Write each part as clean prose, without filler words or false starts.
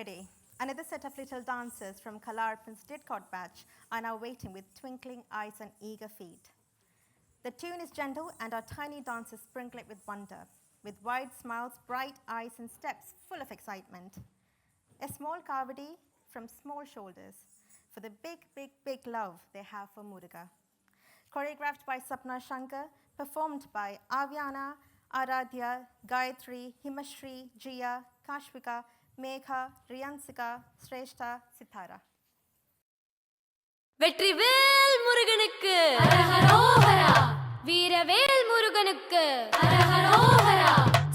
ready. Another set of little dancers from Kalarpan's Didcot batch are now waiting with twinkling eyes and eager feet. The tune is gentle and our tiny dancers sprinkle it with wonder, with wide smiles, bright eyes and steps full of excitement. A small kavadi from small shoulders for the big, big, big love they have for Muruga. Choreographed by Sapna Shankar, performed by Avyana, Aradhya, Gayatri, Himashri, Jia, Kashvika, Megha, Riyansika, Shrestha, Sithara. Vetrivel முருகனுக்கு அரஹரோஹரா, வீரவேல் முருகனுக்கு அரஹரோஹரா,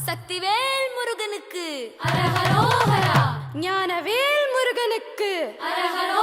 சக்திவேல் முருகனுக்கு அரஹரோஹரா, ஞானவேல் முருகனுக்கு அரஹரோஹரா.